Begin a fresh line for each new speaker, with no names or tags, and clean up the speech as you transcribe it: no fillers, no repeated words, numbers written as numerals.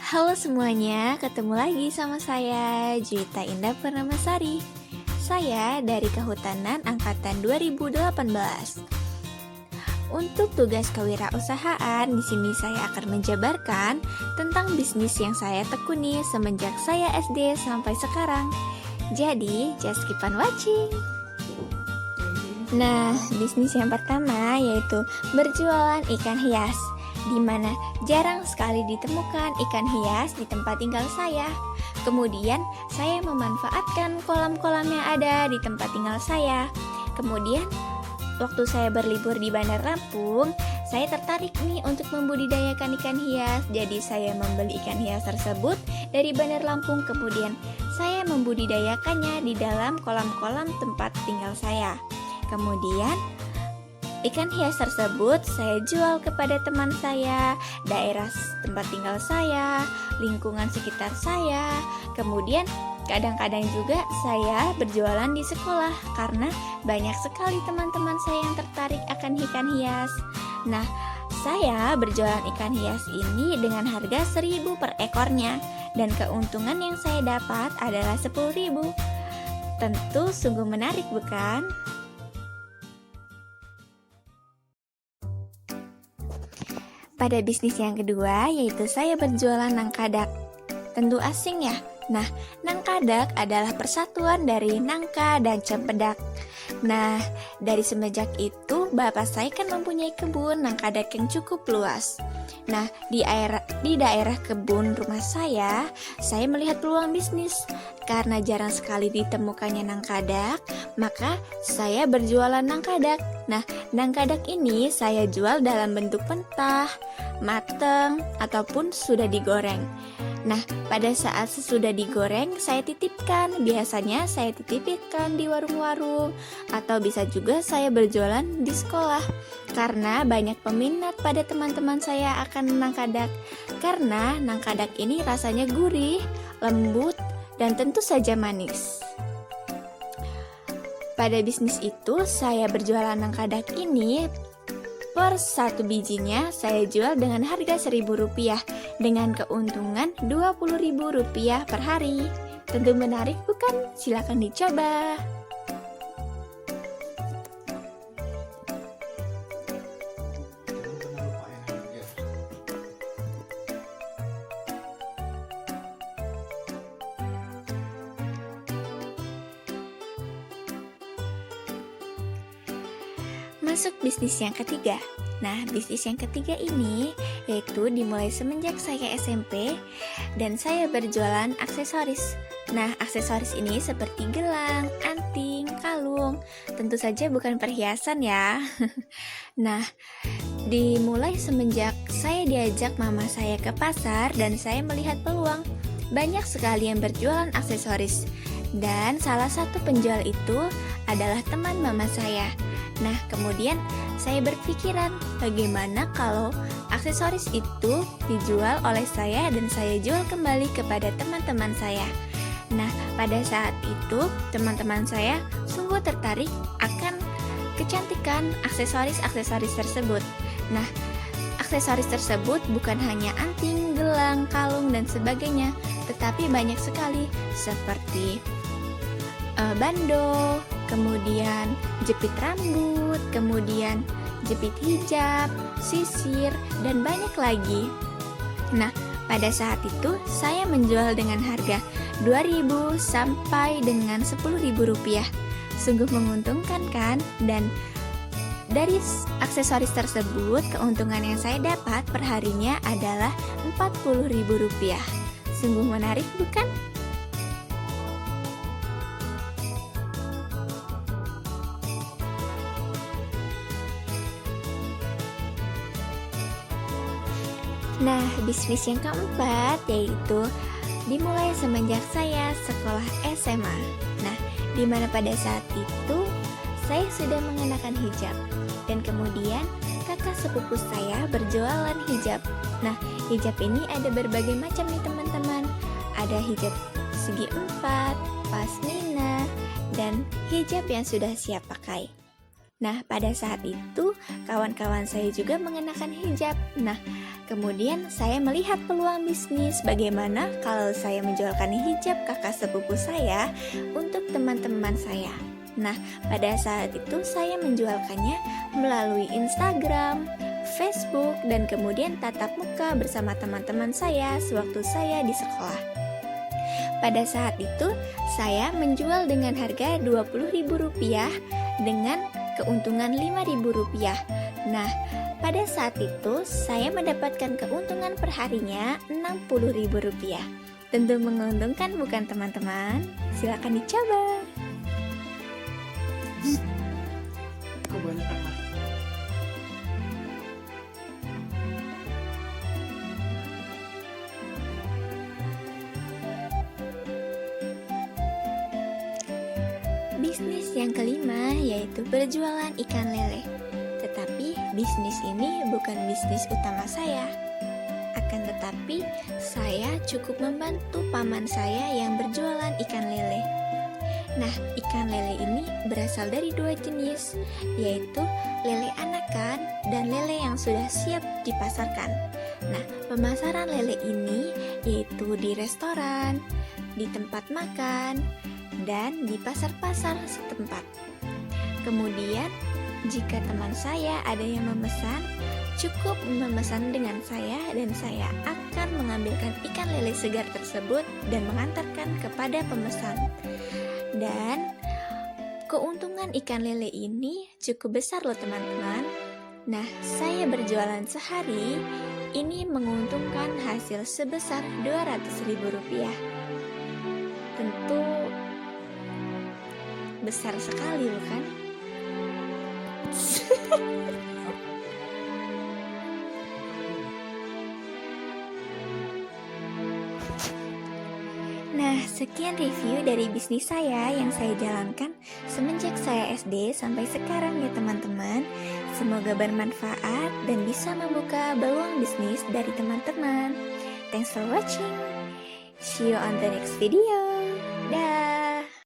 Halo semuanya, ketemu lagi sama saya, Juwita Indah Purnamasari. Saya dari Kehutanan Angkatan 2018. Untuk tugas kewirausahaan, di sini saya akan menjabarkan tentang bisnis yang saya tekuni semenjak saya SD sampai sekarang. Jadi, just keep on watching. Nah, bisnis yang pertama yaitu berjualan ikan hias, di mana jarang sekali ditemukan ikan hias di tempat tinggal saya. Kemudian, saya memanfaatkan kolam-kolam yang ada di tempat tinggal saya. Kemudian, waktu saya berlibur di Bandar Lampung, saya tertarik nih untuk membudidayakan ikan hias. Jadi saya membeli ikan hias tersebut dari Bandar Lampung. Kemudian saya membudidayakannya di dalam kolam-kolam tempat tinggal saya. Kemudian ikan hias tersebut saya jual kepada teman saya, daerah tempat tinggal saya, lingkungan sekitar saya. Kemudian kadang-kadang juga saya berjualan di sekolah karena banyak sekali teman-teman saya yang tertarik akan ikan hias. Nah, saya berjualan ikan hias ini dengan harga 1.000 per ekornya, dan keuntungan yang saya dapat adalah 10.000. Tentu sungguh menarik, bukan? Pada bisnis yang kedua, yaitu saya berjualan nangkadak. Tentu asing ya. Nah, nangkadak adalah persatuan dari nangka dan cempedak. Nah, dari semenjak itu, bapak saya kan mempunyai kebun nangkadak yang cukup luas. Nah, di daerah kebun rumah saya melihat peluang bisnis. Karena jarang sekali ditemukannya nangkadak, maka saya berjualan nangkadak. Nah, nangkadak ini saya jual dalam bentuk mentah, mateng, ataupun sudah digoreng. Nah, pada saat sesudah digoreng, saya titipkan. Biasanya saya titipkan di warung-warung, atau bisa juga saya berjualan di sekolah. Karena banyak peminat pada teman-teman saya akan nangkadak. Karena nangkadak ini rasanya gurih, lembut, dan tentu saja manis. Pada bisnis itu, saya berjualan nangkadak ini per satu bijinya saya jual dengan harga Rp1.000 dengan keuntungan Rp20.000 per hari. Tentu menarik, bukan? Silakan dicoba. Masuk bisnis yang ketiga. Nah, bisnis yang ketiga ini yaitu dimulai semenjak saya SMP dan saya berjualan aksesoris. Nah, aksesoris ini seperti gelang, anting, kalung, tentu saja bukan perhiasan ya. Nah, dimulai semenjak saya diajak mama saya ke pasar dan saya melihat peluang. Banyak sekali yang berjualan aksesoris. Dan salah satu penjual itu adalah teman mama saya. Nah, kemudian saya berpikiran bagaimana kalau aksesoris itu dijual oleh saya dan saya jual kembali kepada teman-teman saya. Nah, pada saat itu teman-teman saya sungguh tertarik akan kecantikan aksesoris-aksesoris tersebut. Nah, aksesoris tersebut bukan hanya anting, gelang, kalung, dan sebagainya, tetapi banyak sekali seperti bando, kemudian jepit rambut, kemudian jepit hijab, sisir, dan banyak lagi. Nah, pada saat itu saya menjual dengan harga Rp2.000 sampai dengan Rp10.000. Sungguh menguntungkan kan? Dan dari aksesoris tersebut, keuntungan yang saya dapat per harinya adalah Rp40.000. Sungguh menarik, bukan? Nah, bisnis yang keempat yaitu dimulai semenjak saya sekolah SMA. Nah, di mana pada saat itu saya sudah mengenakan hijab dan kemudian kakak sepupu saya berjualan hijab. Nah, hijab ini ada berbagai macam nih teman-teman. Ada hijab segi 4, pasmina, dan hijab yang sudah siap pakai. Nah, pada saat itu kawan-kawan saya juga mengenakan hijab. Nah, Kemudian saya melihat peluang bisnis, bagaimana kalau saya menjualkan hijab kakak sepupu saya untuk teman-teman saya. Nah, pada saat itu saya menjualkannya melalui Instagram, Facebook, dan kemudian tatap muka bersama teman-teman saya sewaktu saya di sekolah. Pada saat itu, saya menjual dengan harga Rp20.000 dengan keuntungan Rp5.000. Nah, pada saat itu saya mendapatkan keuntungan perharinya Rp60.000. Tentu menguntungkan bukan teman-teman? Silakan dicoba.
Kebanyakan lah.
Bisnis yang kelima yaitu berjualan ikan lele. Tetapi bisnis ini bukan bisnis utama saya. Akan tetapi saya cukup membantu paman saya yang berjualan ikan lele. Nah, ikan lele ini berasal dari dua jenis, yaitu lele anakan dan lele yang sudah siap dipasarkan. Nah, pemasaran lele ini yaitu di restoran, di tempat makan, dan di pasar-pasar setempat. Kemudian, jika teman saya ada yang memesan, cukup memesan dengan saya dan saya akan mengambilkan ikan lele segar tersebut dan mengantarkan kepada pemesan. Dan keuntungan ikan lele ini cukup besar loh teman-teman. Nah, saya berjualan sehari ini menguntungkan hasil sebesar Rp200.000. Tentu besar sekali bukan? Nah, sekian review dari bisnis saya yang saya jalankan semenjak saya SD sampai sekarang ya teman-teman. Semoga bermanfaat dan bisa membuka peluang bisnis dari teman-teman. Thanks for watching. See you on the next video. Dah.